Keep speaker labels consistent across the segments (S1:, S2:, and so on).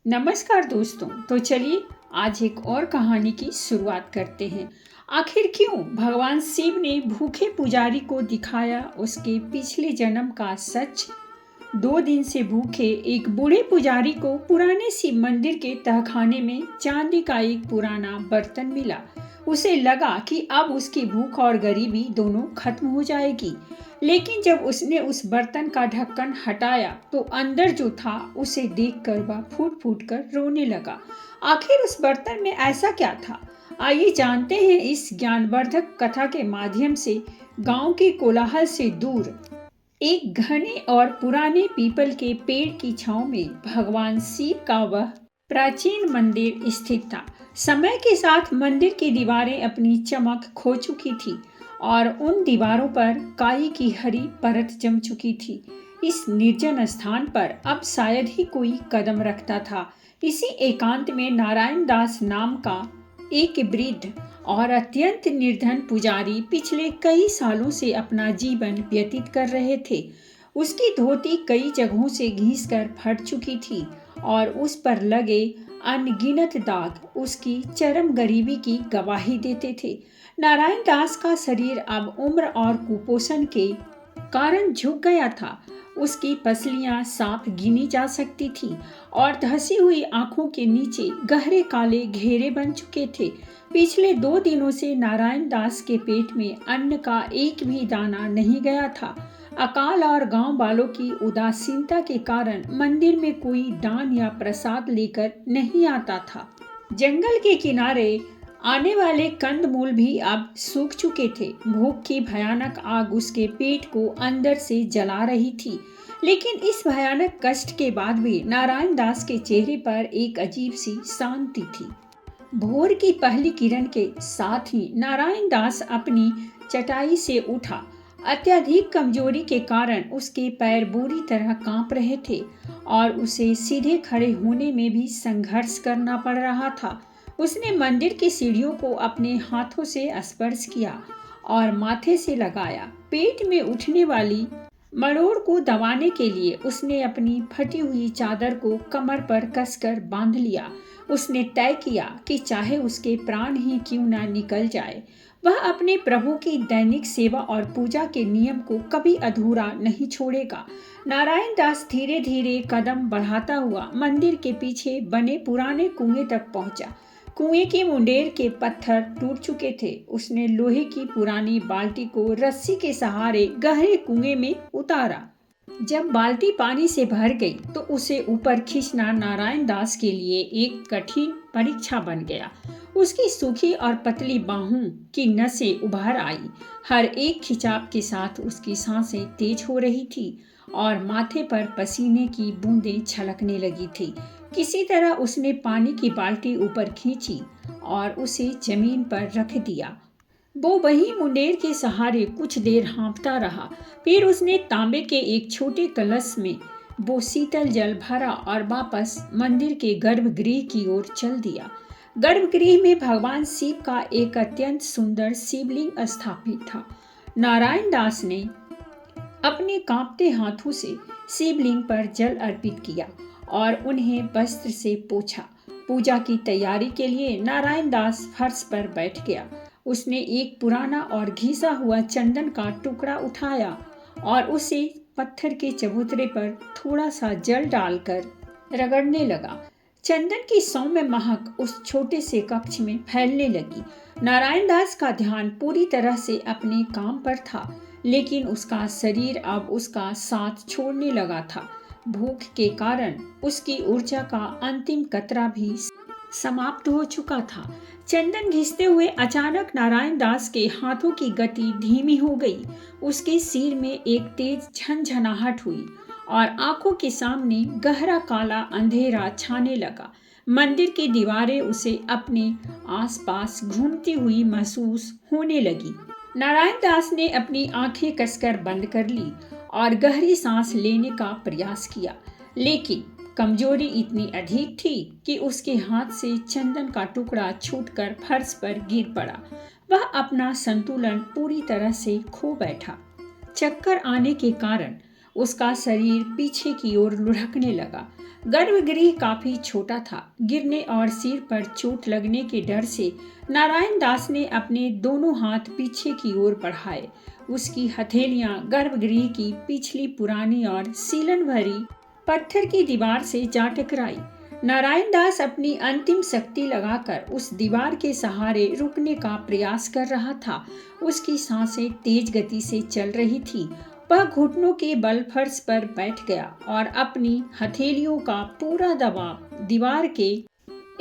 S1: नमस्कार दोस्तों। तो चलिए आज एक और कहानी की शुरुआत करते हैं। आखिर क्यों भगवान शिव ने भूखे पुजारी को दिखाया उसके पिछले जन्म का सच। 2 दिन से भूखे एक बूढ़े पुजारी को पुराने शिव मंदिर के तहखाने में चांदी का एक पुराना बर्तन मिला। उसे लगा कि अब उसकी भूख और गरीबी दोनों खत्म हो जाएगी। लेकिन जब उसने उस बर्तन का ढक्कन हटाया तो अंदर जो था उसे देखकर वह फूट फूट कर रोने लगा। आखिर उस बर्तन में ऐसा क्या था? आइए जानते हैं इस ज्ञानवर्धक कथा के माध्यम से। गांव के कोलाहल से दूर एक घने और पुराने पीपल के पेड़ की छांव में भगवान शिव का वह प्राचीन मंदिर स्थित था। समय के साथ मंदिर की दीवारें अपनी चमक खो चुकी थी और उन दीवारों पर काई की हरी परत जम चुकी थी। इस निर्जन स्थान पर अब शायद ही कोई कदम रखता था। इसी एकांत में नारायण दास नाम का एक वृद्ध और अत्यंत निर्धन पुजारी पिछले कई सालों से अपना जीवन व्यतीत कर रहे थे। उसकी धोती कई जगहों से घिसकर फट चुकी थी और उस पर लगे अनगिनत दाग उसकी चरम गरीबी की गवाही देते थे। नारायण दास का शरीर अब उम्र और कुपोषण के कारण झुक गया था। उसकी पसलियां साफ गिनी जा सकती थी और धसी हुई आंखों के नीचे गहरे काले घेरे बन चुके थे। पिछले 2 दिनों से नारायण दास के पेट में अन्न का एक भी दाना नहीं गया था। अकाल और गांव वालों की उदासीनता के कारण मंदिर में कोई दान या प्रसाद लेकर नहीं आता था। जंगल के किनारे आने वाले कंदमूल भी अब सूख चुके थे। भूख की भयानक आग उसके पेट को अंदर से जला रही थी। लेकिन इस भयानक कष्ट के बाद भी नारायण दास के चेहरे पर एक अजीब सी शांति थी। भोर की पहली किरण के साथ ही नारायण दास अपनी चटाई से उठा। अत्यधिक कमजोरी के कारण उसके पैर बुरी तरह कांप रहे थे और उसे सीधे खड़े होने में भी संघर्ष करना पड़ रहा था। उसने मंदिर की सीढ़ियों को अपने हाथों से स्पर्श किया और माथे से लगाया। पेट में उठने वाली मरोड़ को दबाने के लिए उसने अपनी फटी हुई चादर को कमर पर कसकर बांध लिया। उसने तय किया कि चाहे उसके प्राण ही क्यों ना निकल जाए, वह अपने प्रभु की दैनिक सेवा और पूजा के नियम को कभी अधूरा नहीं छोड़ेगा। नारायण दास धीरे धीरे कदम बढ़ाता हुआ मंदिर के पीछे बने पुराने कुएं तक पहुंचा। कुएं के मुंडेर के पत्थर टूट चुके थे। उसने लोहे की पुरानी बाल्टी को रस्सी के सहारे गहरे कुएं में उतारा। जब बाल्टी पानी से भर गई तो उसे ऊपर खींचना नारायण दास के लिए एक कठिन परीक्षा बन गया। उसकी सूखी और पतली बाहों की नसें उभर आई। हर एक खिंचाव के साथ उसकी सांसें तेज हो रही थी और माथे पर पसीने की बूंदें छलकने लगी थी। किसी तरह उसने पानी की बाल्टी ऊपर खींची और उसे जमीन पर रख दिया। वो वही मुंडेर के सहारे कुछ देर हाँफता रहा। फिर उसने तांबे के एक छोटे कलश में वो शीतल जल भरा और वापस मंदिर के गर्भगृह की ओर चल दिया। गर्भगृह में भगवान शिव का एक अत्यंत सुंदर शिवलिंग स्थापित था। नारायण दास ने अपने कांपते हाथों से शिवलिंग पर जल अर्पित किया और उन्हें वस्त्र से पोंछा। पूजा की तैयारी के लिए नारायण दास फर्श पर बैठ गया। उसने एक पुराना और घिसा हुआ चंदन का टुकड़ा उठाया और उसे पत्थर के चबूतरे पर थोड़ा सा जल डालकर रगड़ने लगा। चंदन की सौम्य महक उस छोटे से कक्ष में फैलने लगी। नारायण दास का ध्यान पूरी तरह से अपने काम पर था, लेकिन उसका शरीर अब उसका साथ छोड़ने लगा था। भूख के कारण उसकी ऊर्जा का अंतिम कतरा भी समाप्त हो चुका था। चंदन घिसते हुए अचानक नारायण दास के हाथों की गति धीमी हो गई। उसके सिर में एक तेज झनझनाहट हुई और आंखों के सामने गहरा काला अंधेरा छाने लगा। मंदिर की दीवारें उसे अपने आसपास घूमती हुई महसूस होने लगी। नारायण दास ने अपनी आंखें कसकर बंद कर ली और गहरी सांस लेने का प्रयास किया, लेकिन कमजोरी इतनी अधिक थी कि उसके हाथ से चंदन का टुकड़ा छूटकर फर्श पर गिर पड़ा। वह अपना संतुलन पूरी तरह से खो बैठा। चक्कर आने के कारण उसका शरीर पीछे की ओर लुढ़कने लगा। गर्भगृह काफी छोटा था। गिरने और सिर पर चोट लगने के डर से नारायण दास ने अपने दोनों हाथ पीछे की ओर बढ़ाए। उसकी हथेलियां गर्भगृह की पिछली पुरानी और सीलन भरी पत्थर की दीवार से जा टकराई। नारायण दास अपनी अंतिम शक्ति लगाकर उस दीवार के सहारे रुकने का प्रयास कर रहा था। उसकी सांसें तेज गति से चल रही थी। वह घुटनों के बल फर्श पर बैठ गया और अपनी हथेलियों का पूरा दबाव दीवार के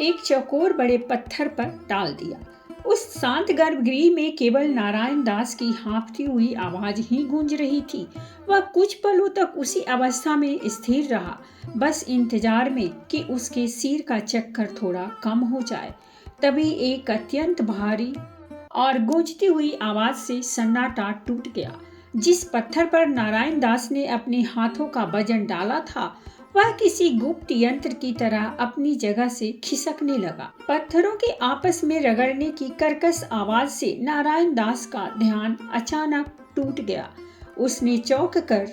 S1: एक चौकोर बड़े पत्थर पर डाल दिया। उस शांत गर्भगृह में केवल नारायण दास की हाँफती हुई आवाज ही गूंज रही थी। वह कुछ पलों तक उसी अवस्था में स्थिर रहा, बस इंतजार में कि उसके सिर का चक्कर थोड़ा कम हो जाए। तभी एक अत्यंत भारी और गूंजती हुई आवाज से सन्नाटा टूट गया। जिस पत्थर पर नारायण दास ने अपने हाथों का वजन डाला था, वह किसी गुप्त यंत्र की तरह अपनी जगह से खिसकने लगा। पत्थरों के आपस में रगड़ने की कर्कश आवाज से नारायण दास का ध्यान अचानक टूट गया। उसने चौंक कर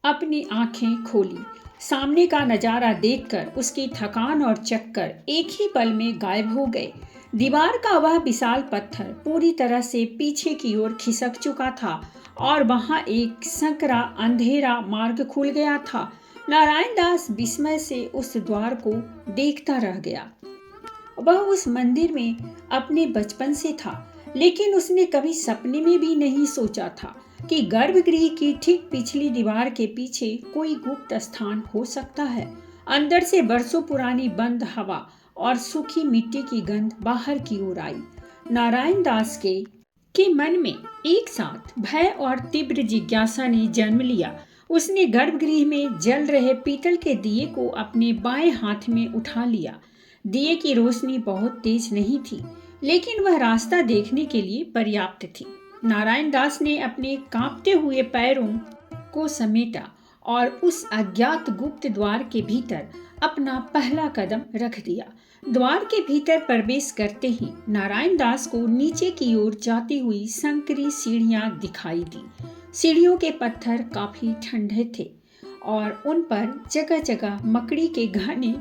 S1: अपनी आंखें खोली। सामने का नजारा देखकर उसकी थकान और चक्कर एक ही पल में गायब हो गए। दीवार का वह विशाल पत्थर पूरी तरह से पीछे की ओर खिसक चुका था और वहां एक संकरा अंधेरा मार्ग खुल गया था। नारायण दास विस्मय से उस द्वार को देखता रह गया। वह उस मंदिर में अपने बचपन से था, लेकिन उसने कभी सपने में भी नहीं सोचा था कि गर्भगृह की ठीक पिछली दीवार के पीछे कोई गुप्त स्थान हो सकता है। अंदर से बरसों पुरानी बंद हवा और सूखी मिट्टी की गंध बाहर की ओर आई। नारायण दास के मन में एक साथ भय और तीव्र जिज्ञासा ने जन्म लिया। उसने गर्भगृह में जल रहे पीतल के दिए को अपने बाएं हाथ में उठा लिया। दिए की रोशनी बहुत तेज नहीं थी, लेकिन वह रास्ता देखने के लिए पर्याप्त थी। नारायण दास ने अपने कांपते हुए पैरों को समेटा और उस अज्ञात गुप्त द्वार के भीतर अपना पहला कदम रख दिया। द्वार के भीतर प्रवेश करते ही नारायण दास को नीचे की ओर जाती हुई संकरी सीढ़ियां दिखाई दी। सीढ़ियों के पत्थर काफी ठंडे थे और उन पर जगह जगह मकड़ी के घने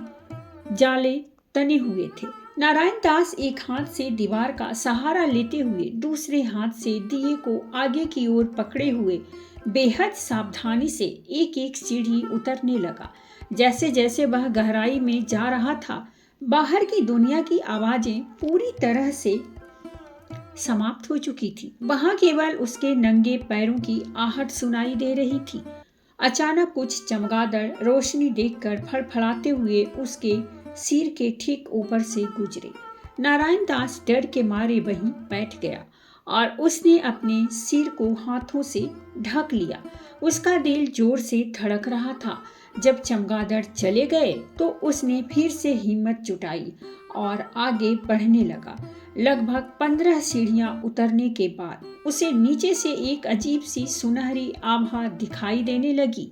S1: जाले तने हुए थे। नारायण दास एक हाथ से दीवार का सहारा लेते हुए दूसरे हाथ से दिए को आगे की ओर पकड़े हुए बेहद सावधानी से एक एक सीढ़ी उतरने लगा। जैसे जैसे वह गहराई में जा रहा था, बाहर की दुनिया की आवाजें पूरी तरह से समाप्त हो चुकी थी। वहां केवल उसके नंगे पैरों की आहट सुनाई दे रही थी। अचानक कुछ चमगादड़ रोशनी देखकर फड़फड़ाते हुए उसके सिर के ठीक ऊपर से गुजरे। नारायण दास डर के मारे वहीं बैठ गया और उसने अपने सिर को हाथों से ढक लिया। उसका दिल जोर से धड़क रहा था। जब चमगादड़ चले गए तो उसने फिर से हिम्मत जुटाई और आगे बढ़ने लगा। लगभग 15 सीढ़ियां उतरने के बाद उसे नीचे से एक अजीब सी सुनहरी आभा दिखाई देने लगी।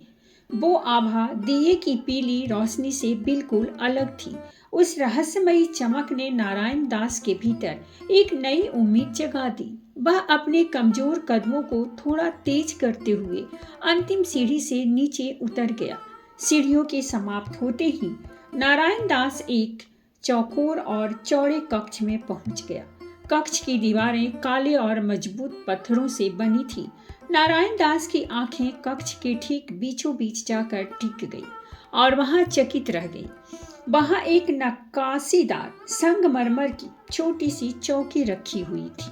S1: वो आभा दिए की पीली रोशनी से बिल्कुल अलग थी। उस रहस्यमयी चमक ने नारायण दास के भीतर एक नई उम्मीद जगा दी। वह अपने कमजोर कदमों को थोड़ा तेज करते हुए अंतिम सीढ़ी से नीचे उतर गया। सीढ़ियों के समाप्त होते ही नारायण दास एक चौकोर और चौड़े कक्ष में पहुंच गया। कक्ष की दीवारें काले और मजबूत पत्थरों से बनी थी। नारायण दास की आंखें कक्ष के ठीक बीचों बीच जाकर टिक गई और वहां चकित रह गई। वहां एक नक्काशीदार संगमरमर की छोटी सी चौकी रखी हुई थी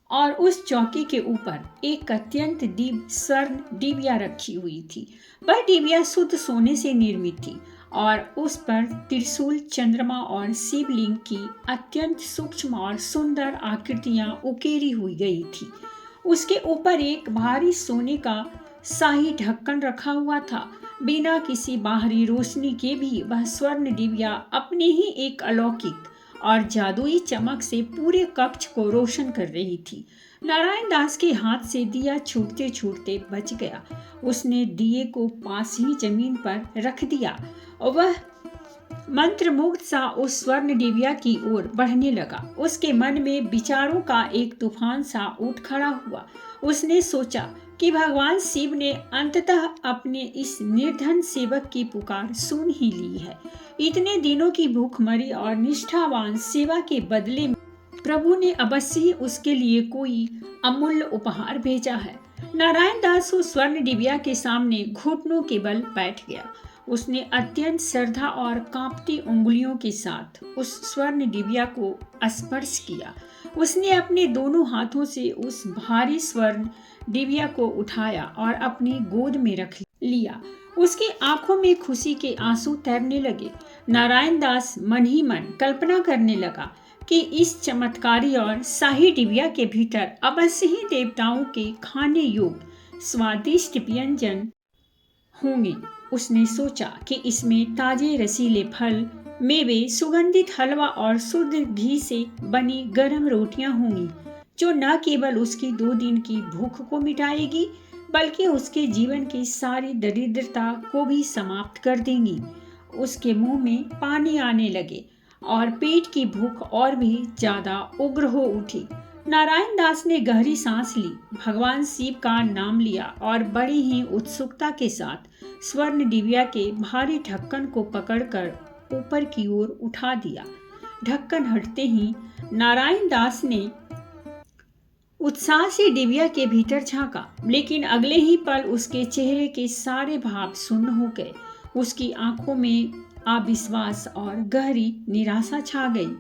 S1: और उस चौकी के ऊपर एक अत्यंत दिव्य स्वर्ण डिबिया रखी हुई थी। वह डिबिया शुद्ध सोने से निर्मित थी और उस पर त्रिशूल, चंद्रमा और शिवलिंग की अत्यंत सूक्ष्म और सुंदर आकृतियां उकेरी हुई गई थी। उसके ऊपर एक भारी सोने का शाही ढक्कन रखा हुआ था। बिना किसी बाहरी रोशनी के भी वह स्वर्ण डिबिया अपने ही एक अलौकिक और जादुई चमक से पूरे कक्ष को रोशन कर रही थी। नारायण दास के हाथ से दिया छूटते छूटते बच गया। उसने दिए को पास ही जमीन पर रख दिया और वह मंत्रमुग्ध सा उस स्वर्ण डिबिया की ओर बढ़ने लगा। उसके मन में विचारों का एक तूफान सा उठ खड़ा हुआ। उसने सोचा कि भगवान शिव ने अंततः अपने इस निर्धन सेवक की पुकार सुन ही ली है। इतने दिनों की भूखमरी और निष्ठावान सेवा के बदले में प्रभु ने अवश्य ही उसके लिए कोई अमूल्य उपहार भेजा है। नारायण दास उस स्वर्ण डिबिया के सामने घुटनों के बल बैठ गया। उसने अत्यंत श्रद्धा और कांपती उंगलियों के साथ उस स्वर्ण डिबिया को स्पर्श किया। उसने अपने दोनों हाथों से उस भारी स्वर्ण डिबिया को उठाया और अपनी गोद में रख लिया। उसकी आंखों में खुशी के आंसू तैरने लगे। नारायण दास मन ही मन कल्पना करने लगा कि इस चमत्कारी और शाही डिबिया के भीतर अवश्य ही देवताओं के खाने योग्य स्वादिष्ट व्यंजन होंगे। उसने सोचा कि इसमें ताजे रसीले फल, मेवे, सुगंधित हलवा और शुद्ध घी से बनी गर्म रोटियां होंगी, जो न केवल उसकी 2 दिन की भूख को मिटाएगी बल्कि उसके जीवन की सारी दरिद्रता को भी समाप्त कर देंगी। उसके मुंह में पानी आने लगे और पेट की भूख और भी ज्यादा उग्र हो उठी। नारायण दास ने गहरी सांस ली, भगवान शिव का नाम लिया और बड़ी ही उत्सुकता के साथ स्वर्ण डिबिया के भारी ढक्कन को पकड़कर ऊपर की ओर उठा दिया। ढक्कन हटते ही नारायण दास ने उत्साह से डिबिया के भीतर झांका, लेकिन अगले ही पल उसके चेहरे के सारे भाव शून्य हो गए। उसकी आंखों में अविश्वास और गहरी निराशा छा गई।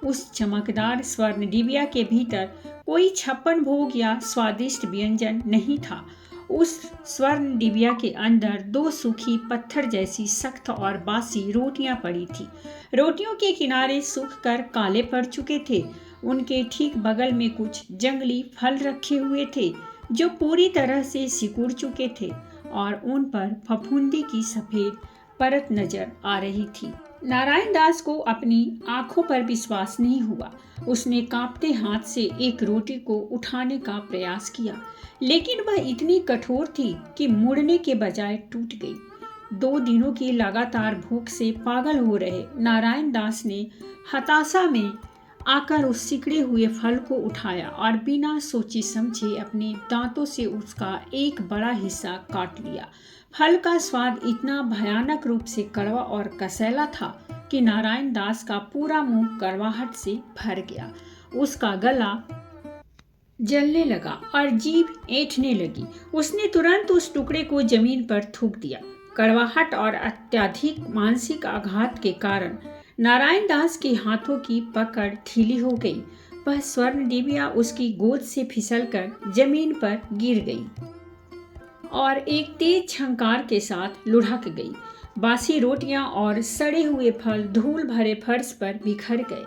S1: उस चमकदार स्वर्ण डिबिया के भीतर कोई 56 भोग या स्वादिष्ट व्यंजन नहीं था। उस स्वर्ण डिबिया के अंदर 2 सूखी पत्थर जैसी सख्त और बासी रोटियां पड़ी थी। रोटियों के किनारे सूख कर काले पड़ चुके थे। उनके ठीक बगल में कुछ जंगली फल रखे हुए थे जो पूरी तरह से सिकुड़ चुके थे और उन पर फफूंदी की सफेद परत नजर आ रही थी। नारायण दास को अपनी आंखों पर विश्वास नहीं हुआ। उसने कांपते हाथ से एक रोटी को उठाने का प्रयास किया, लेकिन वह इतनी कठोर थी कि मुड़ने के बजाय टूट गई। 2 दिनों की लगातार भूख से पागल हो रहे नारायण दास ने हताशा में आकर उस सिकड़े हुए फल को उठाया और बिना सोचे समझे अपने दांतों से उसका एक बड़ा हिस्सा काट लिया। फल का स्वाद इतना भयानक रूप से कड़वा और कसैला था कि नारायण दास का पूरा मुंह कड़वाहट से भर गया। उसका गला जलने लगा और जीभ ऐंठने लगी। उसने तुरंत उस टुकड़े को जमीन पर थूक दिया। कड़वाहट और अत्यधिक मानसिक आघात के कारण नारायण दास के हाथों की पकड़ ढीली हो गई। वह स्वर्ण डिबिया उसकी गोद से फिसलकर जमीन पर गिर गई और एक तेज झंकार के साथ लुढ़क गई। बासी रोटियां और सड़े हुए फल धूल भरे फर्श पर बिखर गए।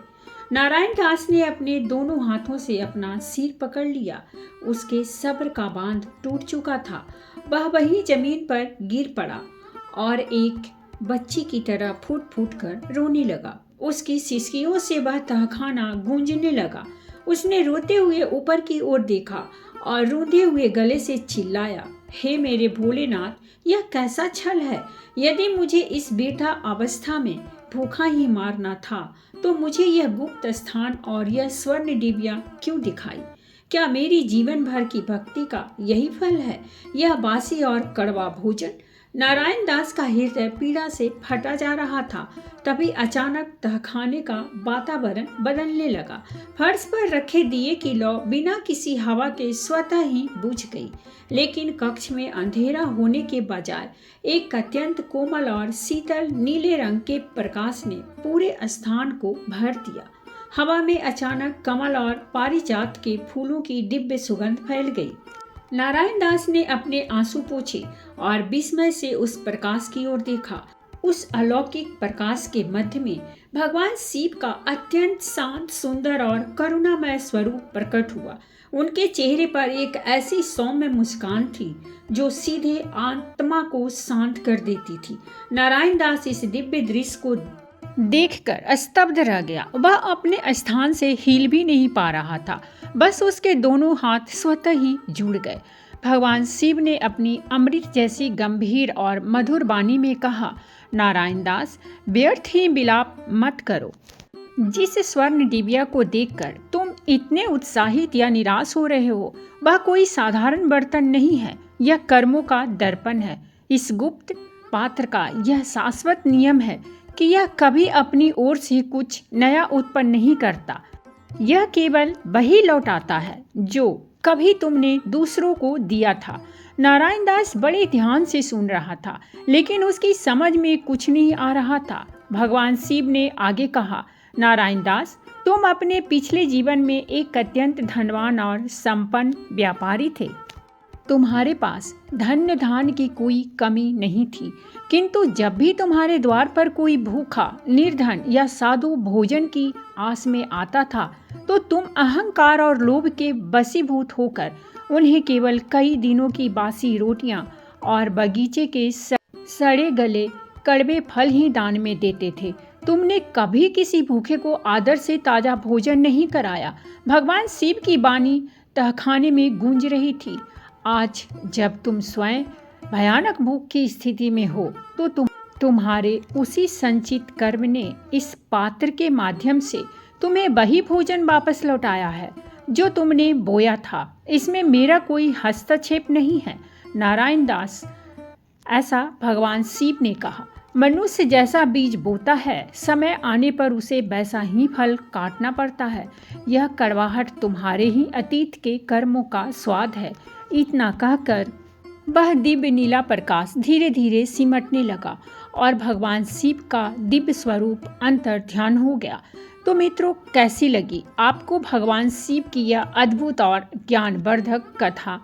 S1: नारायण दास ने अपने दोनों हाथों से अपना सिर पकड़ लिया। उसके सब्र का बांध टूट चुका था। वह वहीं जमीन पर गिर पड़ा और एक बच्ची की तरह फूट फूट कर रोने लगा। उसकी सिसकियों से वह तहखाना गूंजने लगा। उसने रोते हुए ऊपर की ओर देखा और रूंधे हुए गले से चिल्लाया, हे मेरे भोलेनाथ, यह कैसा छल है। यदि मुझे इस बेटा अवस्था में भूखा ही मारना था तो मुझे यह गुप्त स्थान और यह स्वर्ण डिबिया क्यों दिखाई। क्या मेरी जीवन भर की भक्ति का यही फल है, यह बासी और कड़वा भोजन। नारायण दास का हृदय पीड़ा से फटा जा रहा था। तभी अचानक तहखाने का वातावरण बदलने लगा। फर्श पर रखे दिए की लौ बिना किसी हवा के स्वतः ही बुझ गई, लेकिन कक्ष में अंधेरा होने के बजाय एक अत्यंत कोमल और शीतल नीले रंग के प्रकाश ने पूरे स्थान को भर दिया। हवा में अचानक कमल और पारिजात के फूलों की दिव्य सुगंध फैल गई। नारायण दास ने अपने आंसू पोंछे और विस्मय से उस प्रकाश की ओर देखा। उस अलौकिक प्रकाश के मध्य में भगवान शिव का अत्यंत शांत, सुंदर और करुणामय स्वरूप प्रकट हुआ। उनके चेहरे पर एक ऐसी सौम्य मुस्कान थी जो सीधे आत्मा को शांत कर देती थी। नारायण दास इस दिव्य दृश्य को देखकर स्तब्ध रह गया। वह अपने स्थान से हिल भी नहीं पा रहा था। बस उसके दोनों हाथ स्वतः ही जुड़ गए। भगवान शिव ने अपनी अमृत जैसी गंभीर और मधुर वाणी में कहा, नारायण दास, व्यर्थ ही विलाप मत करो। जिस स्वर्ण डिबिया को देखकर तुम इतने उत्साहित या निराश हो रहे हो, वह कोई साधारण बर्तन नहीं है। यह कर्मों का दर्पण है। इस गुप्त पात्र का यह शाश्वत नियम है कि यह कभी अपनी ओर से कुछ नया उत्पन्न नहीं करता। यह केवल वही लौटाता है जो कभी तुमने दूसरों को दिया था। नारायण दास बड़े ध्यान से सुन रहा था, लेकिन उसकी समझ में कुछ नहीं आ रहा था। भगवान शिव ने आगे कहा, नारायण दास, तुम अपने पिछले जीवन में एक अत्यंत धनवान और संपन्न व्यापारी थे। तुम्हारे पास धन्य धान की कोई कमी नहीं थी, किंतु जब भी तुम्हारे द्वार पर कोई भूखा, निर्धन या साधु भोजन की आस में आता था, तो तुम अहंकार और लोभ के वशीभूत होकर उन्हें केवल कई दिनों की बासी रोटियां और बगीचे के सड़े गले कड़वे फल ही दान में देते थे। तुमने कभी किसी भूखे को आदर से ताजा भोजन नहीं कराया। भगवान शिव की वाणी तहखाने में गूंज रही थी। आज जब तुम स्वयं भयानक भूख की स्थिति में हो, तो तुम्हारे उसी संचित कर्म ने इस पात्र के माध्यम से तुम्हें वही भोजन वापस लौटाया है जो तुमने बोया था। इसमें मेरा कोई हस्तक्षेप नहीं है। नारायण दास, ऐसा भगवान शिव ने कहा। मनुष्य जैसा बीज बोता है, समय आने पर उसे वैसा ही फल काटना पड़ता है। यह कड़वाहट तुम्हारे ही अतीत के कर्मों का स्वाद है। इतना कहकर वह दिव्य नीला प्रकाश धीरे धीरे सिमटने लगा और भगवान शिव का दिव्य स्वरूप अंतर ध्यान हो गया। तो मित्रों, कैसी लगी आपको भगवान शिव की यह अद्भुत और ज्ञानवर्धक कथा?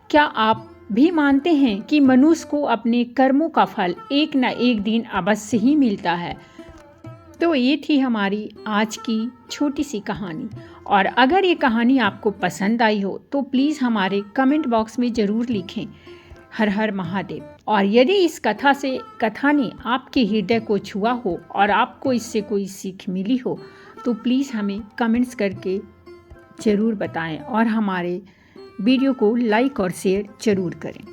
S1: क्या आप भी मानते हैं कि मनुष्य को अपने कर्मों का फल एक न एक दिन अवश्य ही मिलता है? तो ये थी हमारी आज की छोटी सी कहानी। और अगर ये कहानी आपको पसंद आई हो तो प्लीज़ हमारे कमेंट बॉक्स में ज़रूर लिखें हर हर महादेव। और यदि इस कथा ने आपके हृदय को छुआ हो और आपको इससे कोई सीख मिली हो, तो प्लीज़ हमें कमेंट्स करके ज़रूर बताएं और हमारे वीडियो को लाइक और शेयर ज़रूर करें।